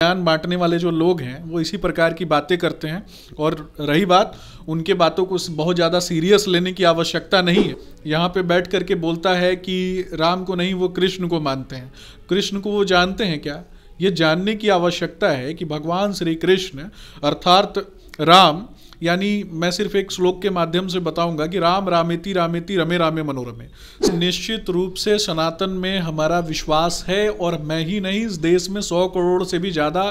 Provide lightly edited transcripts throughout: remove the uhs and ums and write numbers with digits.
ज्ञान बांटने वाले जो लोग हैं वो इसी प्रकार की बातें करते हैं। और रही बात, उनके बातों को बहुत ज़्यादा सीरियस लेने की आवश्यकता नहीं है। यहाँ पे बैठ करके बोलता है कि राम को नहीं, वो कृष्ण को मानते हैं। कृष्ण को वो जानते हैं क्या? ये जानने की आवश्यकता है कि भगवान श्री कृष्ण अर्थात राम, यानी मैं सिर्फ एक श्लोक के माध्यम से बताऊंगा कि राम रामेति रामेति रमे रामे मनोरमे। निश्चित रूप से सनातन में हमारा विश्वास है, और मैं ही नहीं, इस देश में 100 करोड़ से भी ज़्यादा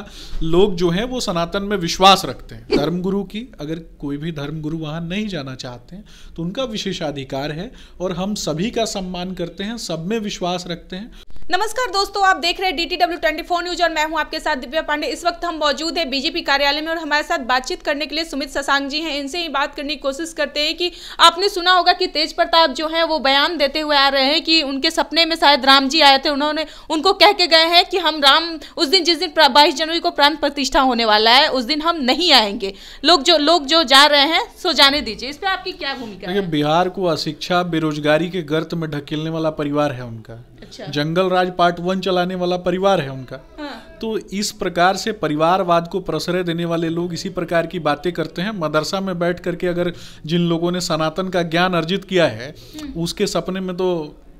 लोग जो हैं वो सनातन में विश्वास रखते हैं। धर्मगुरु की, अगर कोई भी धर्मगुरु वहाँ नहीं जाना चाहते हैं तो उनका विशेषाधिकार है, और हम सभी का सम्मान करते हैं, सब में विश्वास रखते हैं। नमस्कार दोस्तों, आप देख रहे हैं DTW 24 न्यूज और मैं हूं आपके साथ दिव्या पांडे। इस वक्त हम मौजूद हैं बीजेपी कार्यालय में और हमारे साथ बातचीत करने के लिए सुमित शशांक जी हैं। इनसे ही बात करने की कोशिश करते हैं कि आपने सुना होगा कि तेज प्रताप जो है वो बयान देते हुए आ रहे हैं कि उनके सपने में शायद राम जी आए थे, उन्होंने उनको कह के गए हैं कि हम राम उस दिन, जिस दिन 22 जनवरी को प्राण प्रतिष्ठा होने वाला है, उस दिन हम नहीं आएंगे। लोग जो जा रहे हैं सो जाने दीजिए। इस पर आपकी क्या भूमिका है? बिहार को अशिक्षा, बेरोजगारी के गर्त में ढकेलने वाला परिवार है उनका। अच्छा। जंगल राज पार्ट 1 चलाने वाला परिवार है उनका। हाँ। तो इस प्रकार से परिवारवाद को प्रश्रय देने वाले लोग इसी प्रकार की बातें करते हैं। मदरसा में बैठ करके अगर जिन लोगों ने सनातन का ज्ञान अर्जित किया है, उसके सपने में तो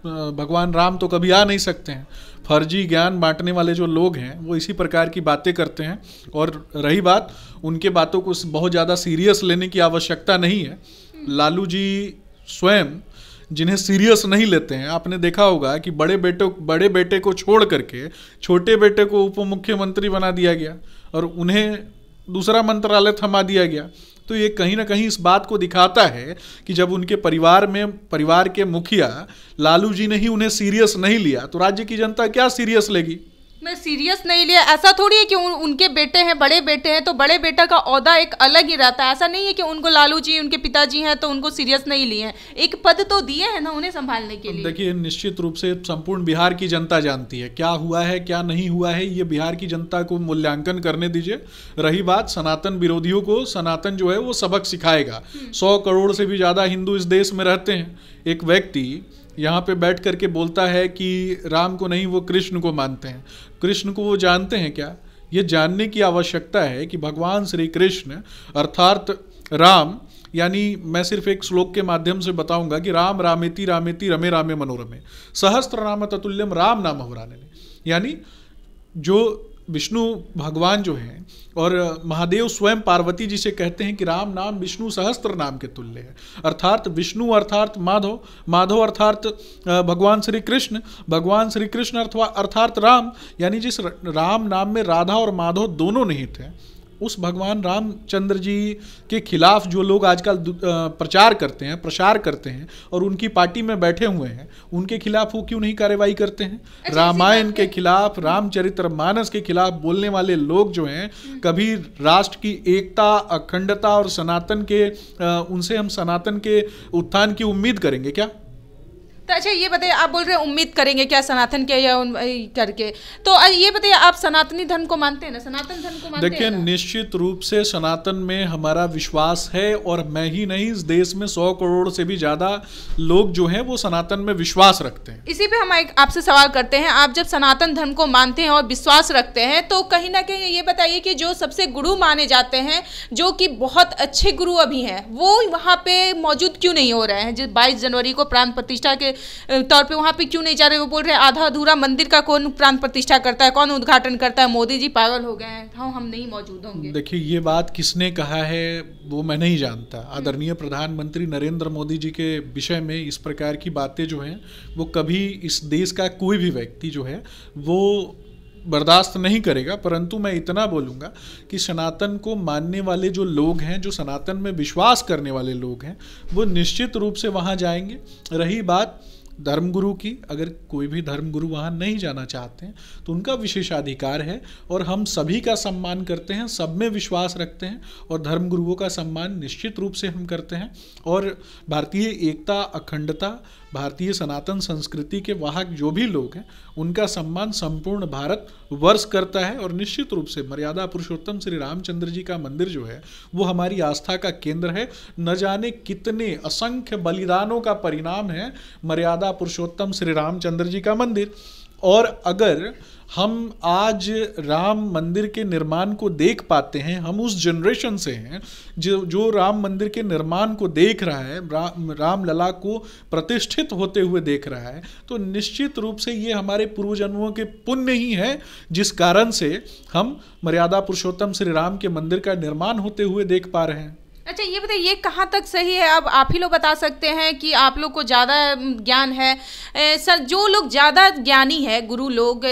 भगवान राम तो कभी आ नहीं सकते हैं। फर्जी ज्ञान बांटने वाले जो लोग हैं वो इसी प्रकार की बातें करते हैं। और रही बात, उनके बातों को बहुत ज़्यादा सीरियस लेने की आवश्यकता नहीं है। लालू जी स्वयं जिन्हें सीरियस नहीं लेते हैं, आपने देखा होगा कि बड़े बेटे को छोड़ करके छोटे बेटे को उप मुख्यमंत्री बना दिया गया और उन्हें दूसरा मंत्रालय थमा दिया गया। तो ये कहीं ना कहीं इस बात को दिखाता है कि जब उनके परिवार के मुखिया लालू जी ने ही उन्हें सीरियस नहीं लिया तो राज्य की जनता क्या सीरियस लेगी? मैं सीरियस नहीं लिया, ऐसा थोड़ी है कि उनके बेटे हैं, बड़े बेटे हैं, तो बड़े बेटा का ओहदा एक अलग ही रहता है। ऐसा नहीं है कि उनको लालू जी, उनके पिताजी हैं तो उनको सीरियस नहीं लिए हैं। एक पद तो दिए हैं ना उन्हें संभालने के लिए। देखिए, निश्चित रूप से संपूर्ण बिहार की जनता जानती है क्या हुआ है क्या नहीं हुआ है। ये बिहार की जनता को मूल्यांकन करने दीजिए। रही बात सनातन विरोधियों को, सनातन जो है वो सबक सिखाएगा। 100 करोड़ से भी ज़्यादा हिंदू इस देश में रहते हैं। एक व्यक्ति यहाँ पे बैठ करके बोलता है कि राम को नहीं, वो कृष्ण को मानते हैं। कृष्ण को वो जानते हैं क्या? ये जानने की आवश्यकता है कि भगवान श्री कृष्ण अर्थात राम, यानी मैं सिर्फ एक श्लोक के माध्यम से बताऊंगा कि राम रामेति रामेति रमे रामे मनोरमे सहस्त्र नाम ततुल्यम राम नाम वरानने। यानी जो विष्णु भगवान जो हैं और महादेव स्वयं पार्वती जी से कहते हैं कि राम नाम विष्णु सहस्त्र नाम के तुल्य है। अर्थात विष्णु अर्थात माधव, माधव अर्थात भगवान श्री कृष्ण अर्थात राम। यानी जिस राम नाम में राधा और माधव दोनों निहित हैं, उस भगवान रामचंद्र जी के खिलाफ जो लोग आजकल प्रसार करते हैं और उनकी पार्टी में बैठे हुए हैं, उनके खिलाफ वो क्यों नहीं कार्रवाई करते हैं? रामायण के खिलाफ, रामचरितमानस के खिलाफ बोलने वाले लोग जो हैं, कभी राष्ट्र की एकता, अखंडता और सनातन के उनसे हम सनातन के उत्थान की उम्मीद करेंगे क्या? तो अच्छा ये बताइए, आप बोल रहे हैं उम्मीद करेंगे क्या सनातन के या करके, तो ये बताइए आप सनातनी धर्म को मानते हैं ना? सनातन धर्म को मानते हैं? देखिए, निश्चित रूप से सनातन में हमारा विश्वास है, और मैं ही नहीं, इस देश में 100 करोड़ से भी ज़्यादा लोग जो हैं वो सनातन में विश्वास रखते हैं। इसी पे हम आपसे सवाल करते हैं, आप जब सनातन धर्म को मानते हैं और विश्वास रखते हैं तो कहीं ना कहीं ये बताइए कि जो सबसे गुरु माने जाते हैं, जो कि बहुत अच्छे गुरु अभी हैं, वो वहाँ पे मौजूद क्यों नहीं हो रहे हैं? जिस 22 जनवरी को प्राण प्रतिष्ठा के तौर पे वहाँ पे क्यों नहीं जा रहे? वो बोल रहे हैं आधा अधूरा मंदिर का कौन प्राण प्रतिष्ठा करता है, कौन उद्घाटन करता है? मोदी जी पागल हो गए हैं, हम नहीं मौजूद होंगे। देखिए, ये बात किसने कहा है वो मैं नहीं जानता। आदरणीय प्रधानमंत्री नरेंद्र मोदी जी के विषय में इस प्रकार की बातें जो हैं वो कभी इस देश का कोई भी व्यक्ति जो है वो बर्दाश्त नहीं करेगा। परंतु मैं इतना बोलूँगा कि सनातन को मानने वाले जो लोग हैं, जो सनातन में विश्वास करने वाले लोग हैं, वो निश्चित रूप से वहाँ जाएंगे। रही बात धर्मगुरु की, अगर कोई भी धर्मगुरु वहाँ नहीं जाना चाहते हैं तो उनका विशेषाधिकार है, और हम सभी का सम्मान करते हैं, सब में विश्वास रखते हैं, और धर्मगुरुओं का सम्मान निश्चित रूप से हम करते हैं। और भारतीय एकता, अखंडता, भारतीय सनातन संस्कृति के वाहक जो भी लोग हैं उनका सम्मान संपूर्ण भारत वर्ष करता है। और निश्चित रूप से मर्यादा पुरुषोत्तम श्री रामचंद्र जी का मंदिर जो है वो हमारी आस्था का केंद्र है। न जाने कितने असंख्य बलिदानों का परिणाम है मर्यादा पुरुषोत्तम श्री रामचंद्र जी का मंदिर। और अगर हम आज राम मंदिर के निर्माण को देख पाते हैं, हम उस जनरेशन से हैं जो राम मंदिर के निर्माण को देख रहा है, राम लला को प्रतिष्ठित होते हुए देख रहा है, तो निश्चित रूप से ये हमारे पूर्वजन्मों के पुण्य ही है जिस कारण से हम मर्यादा पुरुषोत्तम श्री राम के मंदिर का निर्माण होते हुए देख पा रहे हैं। अच्छा, ये बताइए ये कहाँ तक सही है? अब आप ही लोग बता सकते हैं कि आप लोग को ज़्यादा ज्ञान है। सर, जो लोग ज़्यादा ज्ञानी है, गुरु लोग,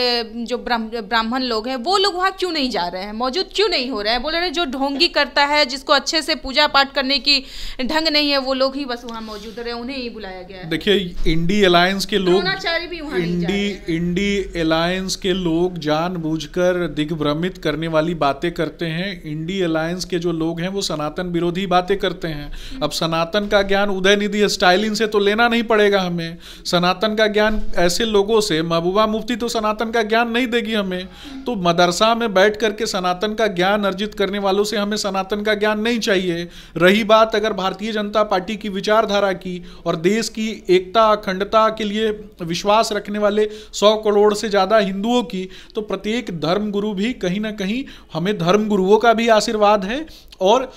जो ब्राह्मण लोग हैं, वो लोग वहाँ क्यों नहीं जा रहे हैं, मौजूद क्यों नहीं हो रहे हैं? बोल रहे जो ढोंगी करता है, जिसको अच्छे से पूजा पाठ करने की ढंग नहीं है, वो लोग ही बस वहाँ मौजूद रहे, उन्हें ही बुलाया गया है। देखिए, इंडी अलायंस के लोग, भी वहाँ इंडी अलायंस के लोग जानबूझकर दिग्भ्रमित करने वाली बातें करते हैं। इंडी अलायंस के जो लोग हैं वो सनातन विरोधी बातें करते हैं। अब सनातन का ज्ञान उदयनिधि स्टालिन से तो लेना नहीं पड़ेगा हमें। सनातन का ज्ञान ऐसे लोगों से, महबूबा मुफ्ती तो सनातन का ज्ञान नहीं देगी हमें, तो मदरसा में बैठ करके सनातन का ज्ञान अर्जित करने वालों से हमें सनातन का ज्ञान नहीं चाहिए। रही बात अगर भारतीय जनता पार्टी की विचारधारा की और देश की एकता अखंडता के लिए विश्वास रखने वाले 100 करोड़ से ज़्यादा हिंदुओं की, तो प्रत्येक धर्मगुरु भी कहीं ना कहीं, हमें धर्मगुरुओं का भी आशीर्वाद है और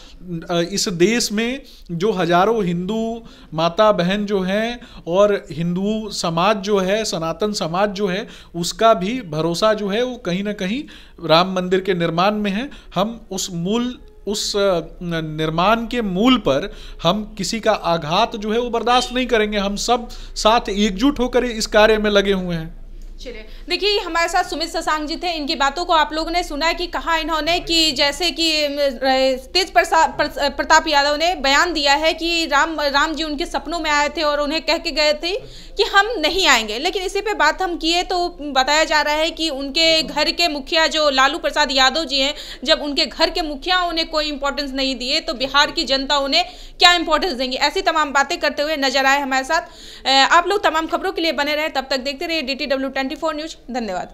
इस देश में जो हजारों हिंदू माता बहन जो हैं और हिंदू समाज जो है, सनातन समाज जो है, उसका भी भरोसा जो है वो कहीं ना कहीं राम मंदिर के निर्माण में है। हम उस निर्माण के मूल पर हम किसी का आघात जो है वो बर्दाश्त नहीं करेंगे। हम सब साथ एकजुट होकर इस कार्य में लगे हुए हैं। चलिए, देखिए हमारे साथ सुमित शशांक जी थे। इनकी बातों को आप लोगों ने सुना कि कहा इन्होंने कि जैसे कि तेज प्रताप यादव ने बयान दिया है कि राम जी उनके सपनों में आए थे और उन्हें कह के गए थे कि हम नहीं आएंगे। लेकिन इसी पे बात हम किए तो बताया जा रहा है कि उनके घर के मुखिया जो लालू प्रसाद यादव जी हैं, जब उनके घर के मुखिया उन्हें कोई इंपॉर्टेंस नहीं दिए तो बिहार की जनता उन्हें क्या इंपॉर्टेंस देंगी। ऐसी तमाम बातें करते हुए नजर आए हमारे साथ। आप लोग तमाम खबरों के लिए बने रहे, तब तक देखते रहिए DTW 24 न्यूज। धन्यवाद।